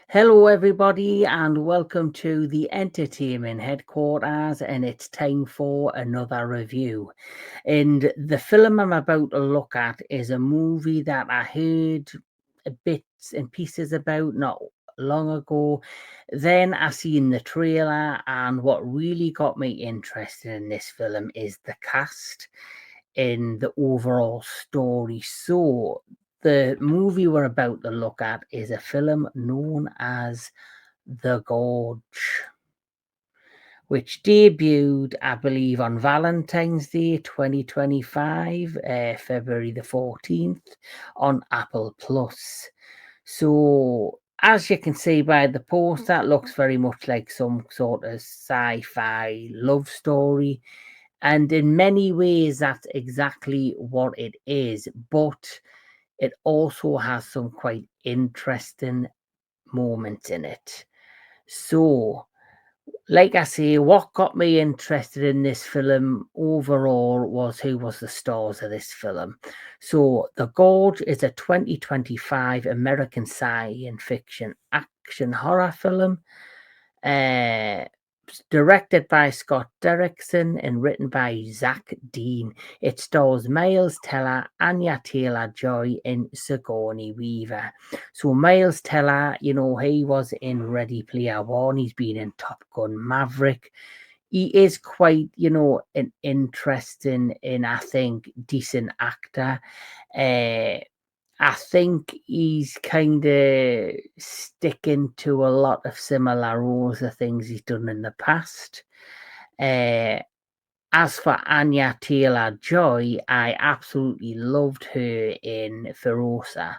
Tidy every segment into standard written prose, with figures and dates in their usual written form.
Hello, everybody, and welcome to the entertainment headquarters. And it's time for another review. And the film I'm about to look at is a movie that I heard bits and pieces about not long ago. Then I seen the trailer, and what really got me interested in this film is the cast and the overall story. So, the movie we're about to look at is a film known as The Gorge, which debuted, I believe, on Valentine's Day 2025, February the 14th, on Apple Plus. So, as you can see by the poster, it looks very much like some sort of sci-fi love story. And in many ways, that's exactly what it is. But it also has some quite interesting moments in it. So, like I say, what got me interested in this film overall was who was the stars of this film. So, The Gorge is a 2025 American science fiction action horror film. Uh, Directed by Scott Derrickson and written by Zach Dean. It stars Miles Teller, Anya Taylor-Joy, and Sigourney Weaver. So Miles Teller, he was in Ready Player One. He's been in Top Gun Maverick. He is quite, an interesting and I think decent actor. I think he's kind of sticking to a lot of similar roles of things he's done in the past. Uh, as for Anya Taylor-Joy, I absolutely loved her in Ferosa.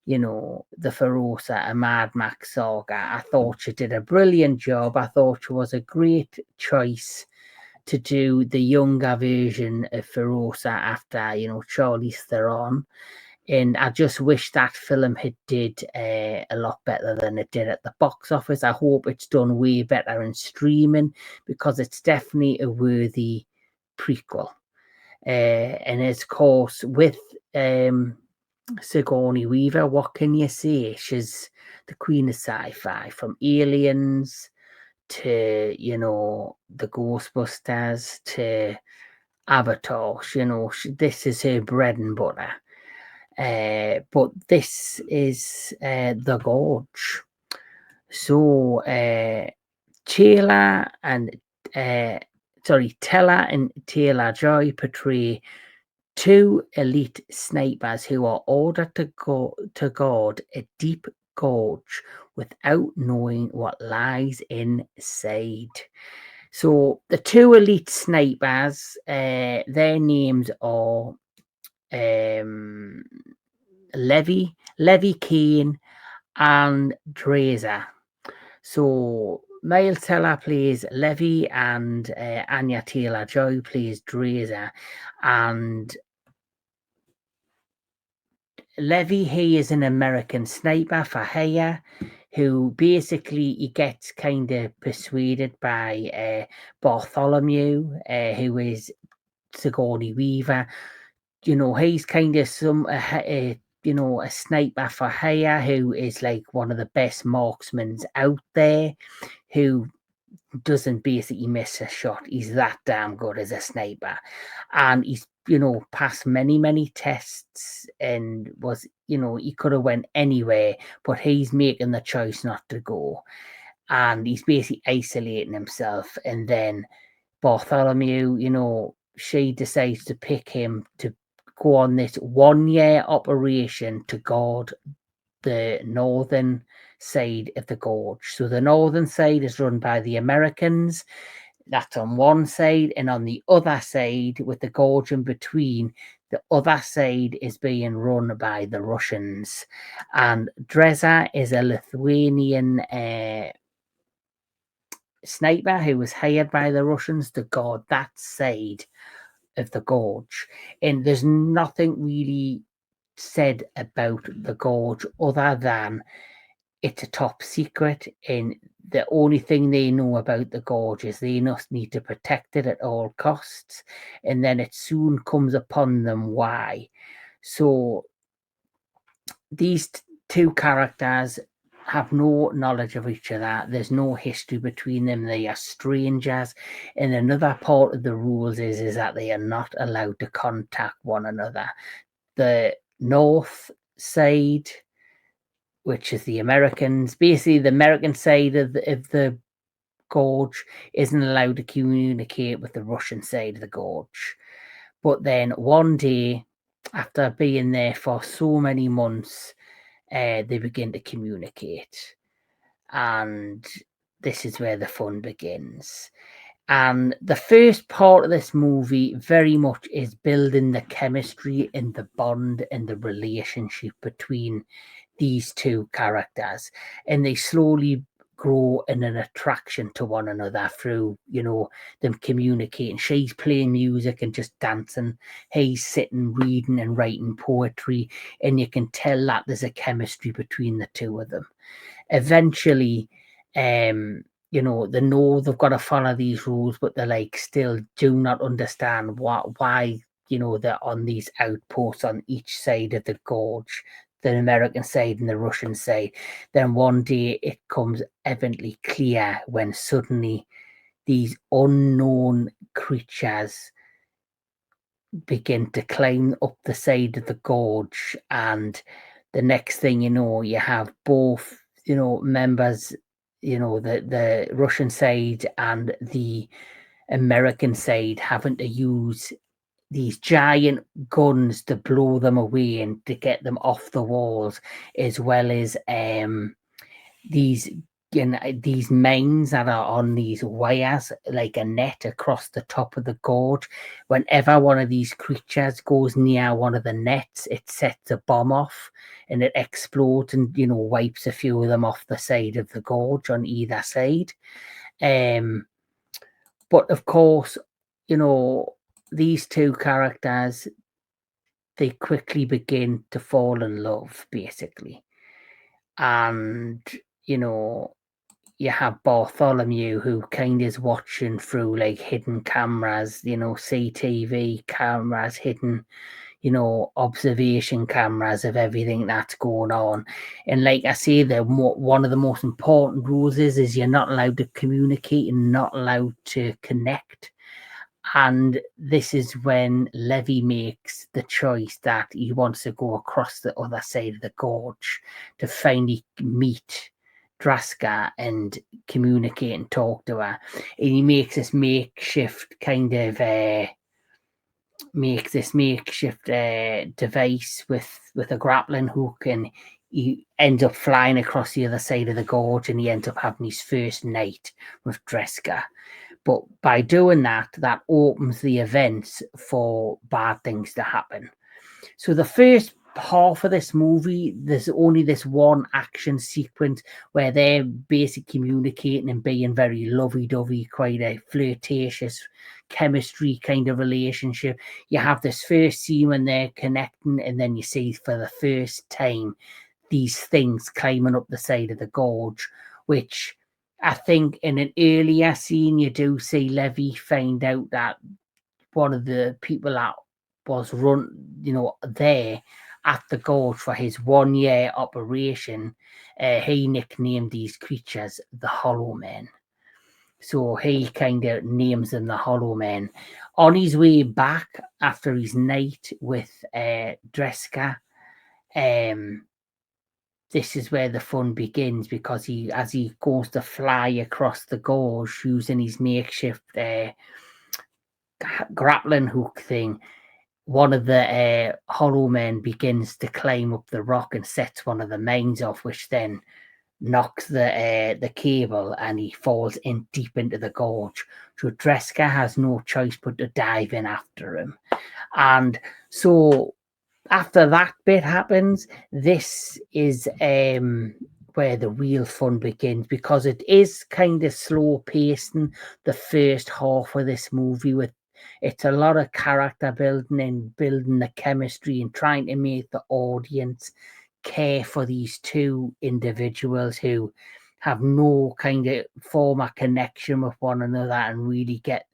The Ferosa, a Mad Max saga. I thought she did a brilliant job. I thought she was a great choice to do the younger version of Ferosa after, Charlize Theron. And I just wish that film had did a lot better than it did at the box office. I hope it's done way better in streaming because it's definitely a worthy prequel. And of course, with Sigourney Weaver, what can you say? She's the queen of sci-fi, from Aliens to, the Ghostbusters to Avatar. This is her bread and butter. But this is The Gorge. So Taylor and Teller and Taylor-Joy portray two elite snipers who are ordered to go to guard a deep gorge without knowing what lies inside. So the two elite snipers, their names are Levy Kane and Drazer. So Miles Teller plays Levy and Anya Taylor-Joy plays Drazer. And Levy, he is an American sniper for hire who basically he gets kind of persuaded by Bartholomew, who is Sigourney Weaver. He's kind of a sniper for hire who is like one of the best marksmen out there, who doesn't basically miss a shot. He's that damn good as a sniper. And he's, passed many tests and was, he could have went anywhere, but he's making the choice not to go. And he's basically isolating himself. And then Bartholomew, she decides to pick him to go on this 1-year operation to guard the northern side of the gorge. So the northern side is run by the Americans. That's on one side, and on the other side, with the gorge in between, the other side is being run by the Russians. And Dreza is a Lithuanian sniper who was hired by the Russians to guard that side of the gorge. And there's nothing really said about the gorge other than it's a top secret, and the only thing they know about the gorge is they must need to protect it at all costs, and then it soon comes upon them why. So these two characters have no knowledge of each other. There's no history between them. They are strangers. And another part of the rules is that they are not allowed to contact one another. The north side, which is the Americans, basically the American side of the gorge isn't allowed to communicate with the Russian side of the gorge. But then one day, after being there for so many months, they begin to communicate. And this is where the fun begins. And the first part of this movie very much is building the chemistry and the bond and the relationship between these two characters. And they slowly grow in an attraction to one another through, them communicating. She's playing music and just dancing. He's sitting, reading and writing poetry. And you can tell that there's a chemistry between the two of them. Eventually, they know they've got to follow these rules, but they still do not understand why they're on these outposts on each side of the gorge, the American side and the Russian side. Then one day it comes evidently clear when suddenly these unknown creatures begin to climb up the side of the gorge, and the next thing you know, you have both members, the Russian side and the American side having to use these giant guns to blow them away and to get them off the walls, as well as these these mines that are on these wires, like a net across the top of the gorge. Whenever one of these creatures goes near one of the nets, it sets a bomb off and it explodes and wipes a few of them off the side of the gorge on either side. But of course, these two characters, they quickly begin to fall in love, basically. And you have Bartholomew, who kind of is watching through hidden cameras, CTV cameras, hidden, observation cameras of everything that's going on. And like I say, one of the most important rules is you're not allowed to communicate and not allowed to connect. And this is when Levy makes the choice that he wants to go across the other side of the gorge to finally meet Draska and communicate and talk to her. And he makes this makeshift device with a grappling hook, and he ends up flying across the other side of the gorge, and he ends up having his first night with Draska. But by doing that opens the events for bad things to happen. So the first half of this movie, there's only this one action sequence where they're basically communicating and being very lovey-dovey, quite a flirtatious chemistry kind of relationship. You have this first scene when they're connecting, and then you see for the first time these things climbing up the side of the gorge, which I think in an earlier scene you do see Levy find out that one of the people that was there at the gorge for his 1 year operation, he nicknamed these creatures the Hollow Men. So he kind of names them the Hollow Men. On his way back after his night with Draska, this is where the fun begins, because as he goes to fly across the gorge using his makeshift grappling hook thing, one of the Hollow Men begins to climb up the rock and sets one of the mines off, which then knocks the cable, and he falls in deep into the gorge. So Draska has no choice but to dive in after him. And so after that bit happens, this is where the real fun begins, because it is kind of slow pacing the first half of this movie with It's a lot of character building and building the chemistry and trying to make the audience care for these two individuals who have no kind of former connection with one another, and really get,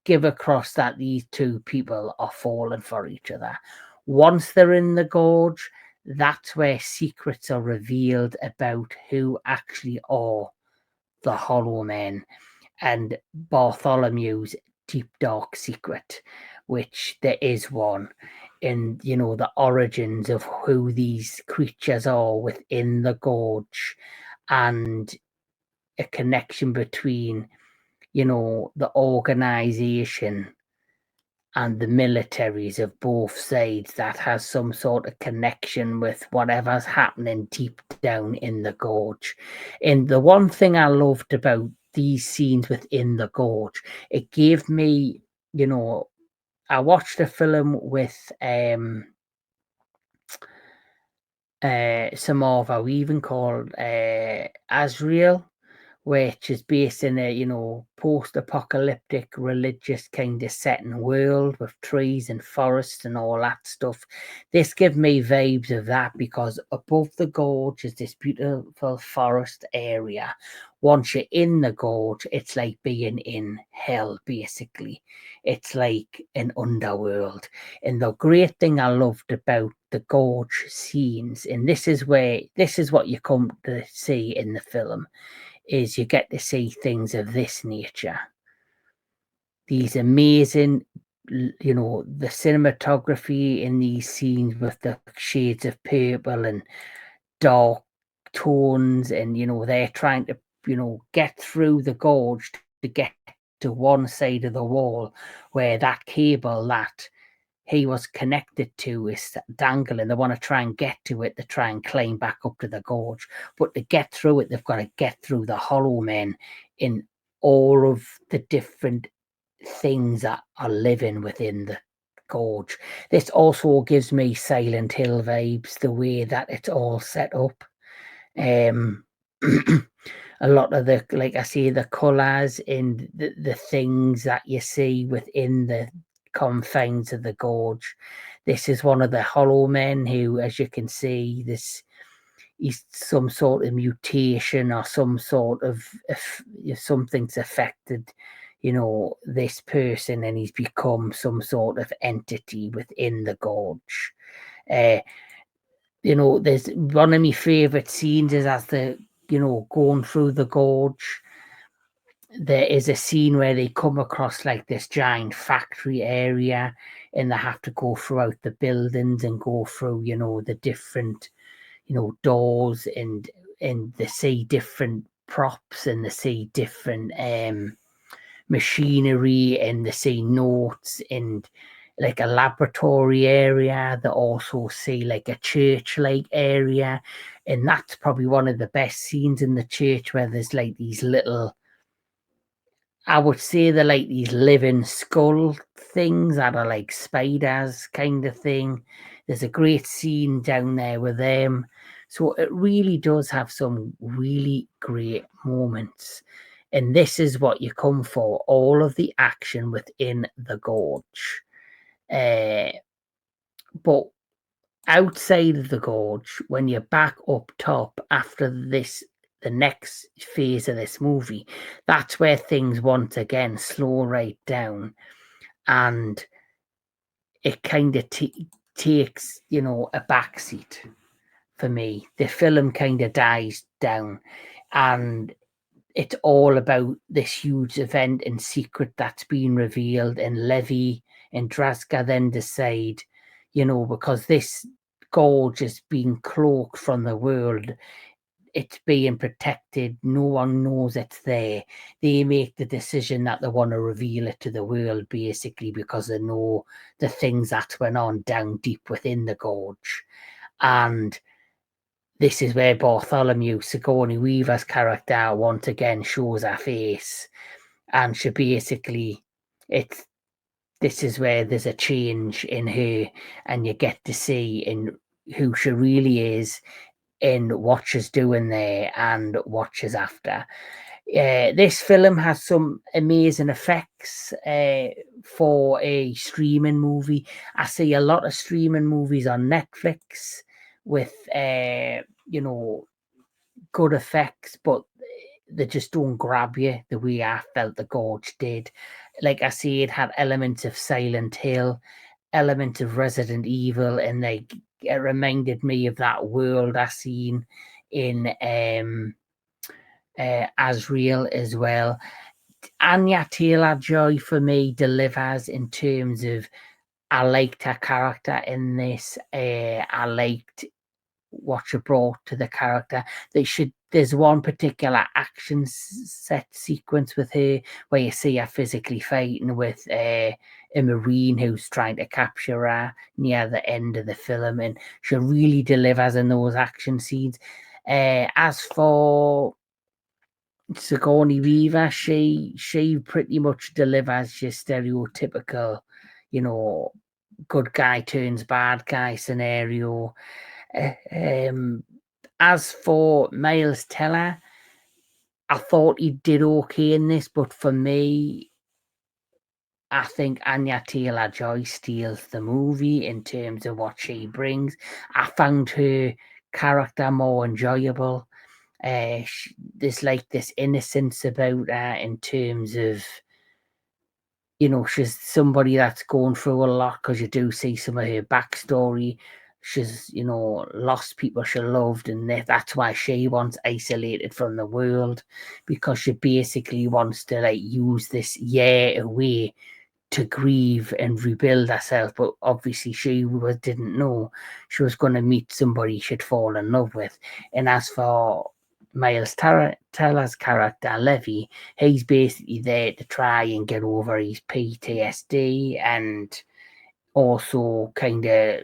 give across that these two people are falling for each other. Once they're in the gorge, that's where secrets are revealed about who actually are the Hollow Men and Bartholomew's deep dark secret, which there is one, in the origins of who these creatures are within the gorge, and a connection between the organization and the militaries of both sides that has some sort of connection with whatever's happening deep down in the gorge. And the one thing I loved about these scenes within the gorge, it gave me, I watched a film with Samara Weaving called Azrael, which is based in a post-apocalyptic religious kind of setting world with trees and forests and all that stuff. This gives me vibes of that, because above the gorge is this beautiful forest area. Once you're in the gorge, it's like being in hell, basically. It's like an underworld. And the great thing I loved about the gorge scenes, and this is what you come to see in the film, is you get to see things of this nature. These amazing, the cinematography in these scenes with the shades of purple and dark tones, and they're trying to get through the gorge to get to one side of the wall where that cable that he was connected to is dangling. They want to try and get to it to try and climb back up to the gorge. But to get through it, they've got to get through the Hollow Men in all of the different things that are living within the gorge. This also gives me Silent Hill vibes, the way that it's all set up. A lot of the, like I say, the colours and the things that you see within the confines of the gorge. This is one of the Hollow Men who, as you can see, he's some sort of mutation or some sort of, if something's affected this person, and he's become some sort of entity within the gorge. There's one of my favorite scenes is as the going through the gorge. There is a scene where they come across like this giant factory area, and they have to go throughout the buildings and go through, the different, doors, and they see different props, and they see different machinery, and they see notes, and like a laboratory area. They also see like a church-like area, and that's probably one of the best scenes in the church, where there's like these little, I would say they're like these living skull things that are like spiders kind of thing. There's a great scene down there with them. So it really does have some really great moments. And this is what you come for, all of the action within the gorge. But outside of the gorge, when you're back up top after this, the next phase of this movie, that's where things once again slow right down, and it kind of takes a backseat for me. The film kind of dies down, and it's all about this huge event and secret that's been revealed, and Levy and Draska then decide, because this gorge is being cloaked from the world, it's being protected, no one knows it's there. They make the decision that they want to reveal it to the world, basically, because they know the things that went on down deep within the gorge. And this is where Bartholomew, Sigourney Weaver's character, once again shows her face, and she basically, this is where there's a change in her, and you get to see in who she really is, in what she's doing there and what she's after. This film has some amazing effects for a streaming movie. I see a lot of streaming movies on Netflix with, good effects, but they just don't grab you the way I felt the Gorge did. Like I say, it had elements of Silent Hill, elements of Resident Evil, and it reminded me of that world I seen in Asriel as well. Anya Taylor-Joy for me delivers in terms of, I liked her character in this. I liked what she brought to the character. There's one particular action set sequence with her where you see her physically fighting with a marine who's trying to capture her near the end of the film, and she really delivers in those action scenes. As for Sigourney Weaver, she pretty much delivers your stereotypical, good guy turns bad guy scenario. As for Miles Teller, I thought he did okay in this, but for me, I think Anya Taylor-Joy steals the movie in terms of what she brings. I found her character more enjoyable. There's like this innocence about her in terms of, she's somebody that's going through a lot, because you do see some of her backstory. She's, lost people she loved, and that's why she wants isolated from the world, because she basically wants to like use this year away to grieve and rebuild herself. But obviously didn't know she was going to meet somebody she'd fall in love with. And as for Miles Teller's character, Levy, he's basically there to try and get over his PTSD and also kind of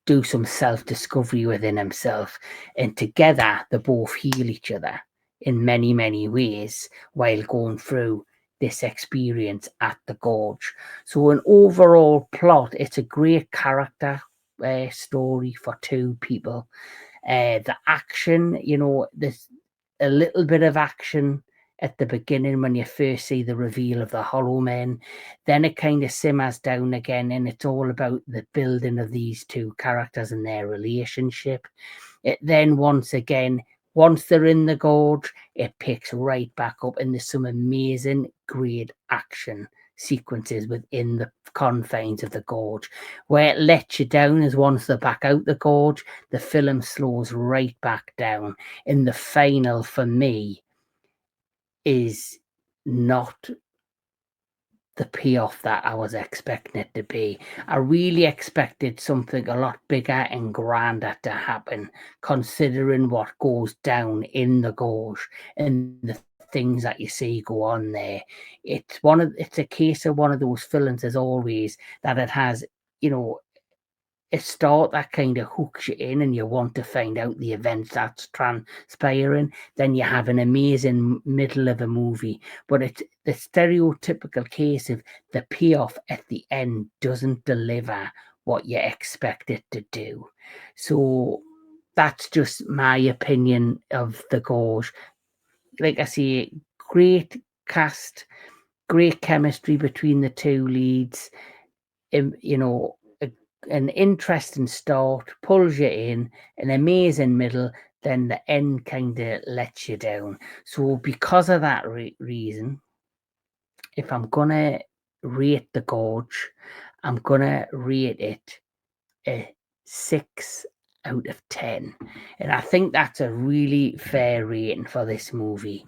do some self-discovery within himself. And together, they both heal each other in many, many ways while going through this experience at the Gorge. So an overall plot, it's a great character story for two people. The action, there's a little bit of action at the beginning when you first see the reveal of the Hollow Men. Then it kind of simmers down again, and it's all about the building of these two characters and their relationship. It then once they're in the Gorge, it picks right back up, and there's some amazing, great action sequences within the confines of the Gorge. Where it lets you down is once they're back out the Gorge, the film slows right back down. And the final, for me, is not the payoff that I was expecting it to be. I really expected something a lot bigger and grander to happen, considering what goes down in the Gorge and the things that you see go on there. It's a case of one of those films, as always, that it has, a start that kind of hooks you in and you want to find out the events that's transpiring. Then you have an amazing middle of a movie, but it's the stereotypical case of the payoff at the end doesn't deliver what you expect it to do. So that's just my opinion of the Gorge. Like I say, great cast, great chemistry between the two leads. An interesting start, pulls you in, an amazing middle, then the end kind of lets you down. So because of that reason, if I'm going to rate the Gorge, I'm going to rate it a 6 out of 10. And I think that's a really fair rating for this movie.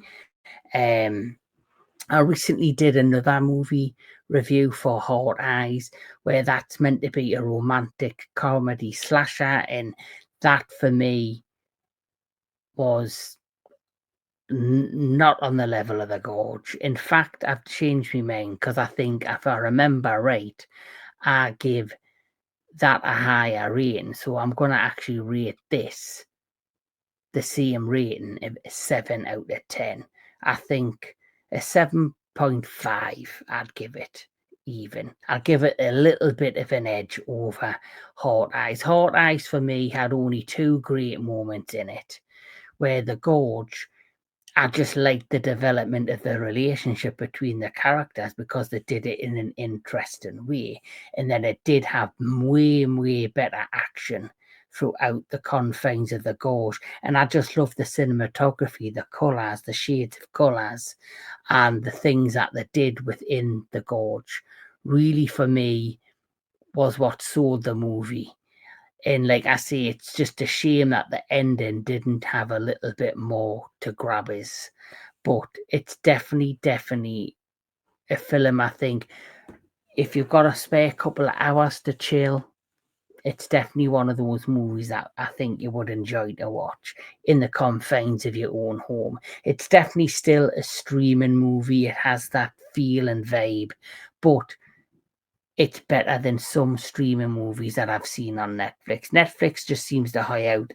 I recently did another movie review for Hot Eyes, where that's meant to be a romantic comedy slasher, and that for me was not on the level of the Gorge. In fact, I've changed my mind, because I think, if I remember right, I give that a higher rating. So I'm going to actually rate this the same rating of a 7 out of 10. I think a 7.5 I'd give it even. I'll give it a little bit of an edge over Hot Eyes. Hot Eyes for me had only two great moments in it, where the Gorge I just liked the development of the relationship between the characters because they did it in an interesting way. And then it did have way, way better action throughout the confines of the gorge. And I just love the cinematography, the colours, the shades of colours, and the things that they did within the gorge. Really, for me, was what sold the movie. And like I say, it's just a shame that the ending didn't have a little bit more to grab us. But it's definitely a film, I think, if you've got a spare couple of hours to chill, it's definitely one of those movies that I think you would enjoy to watch in the confines of your own home. It's definitely still a streaming movie. It has that feel and vibe, but it's better than some streaming movies that I've seen on Netflix. Netflix just seems to hire out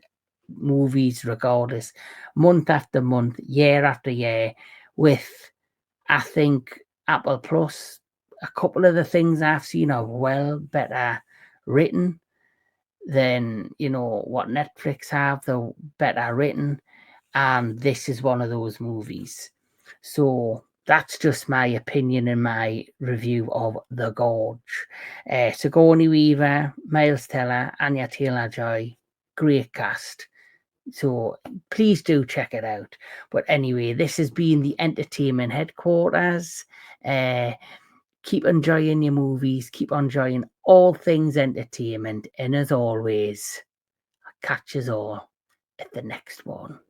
movies regardless, month after month, year after year, with, I think, Apple Plus. A couple of the things I've seen are well better written than, what Netflix have. They're better written, and this is one of those movies. So that's just my opinion and my review of The Gorge. Sigourney Weaver, Miles Teller, Anya Taylor-Joy, great cast. So please do check it out. But anyway, this has been the entertainment headquarters. Keep enjoying your movies, keep enjoying all things entertainment, and as always, I'll catch us all at the next one.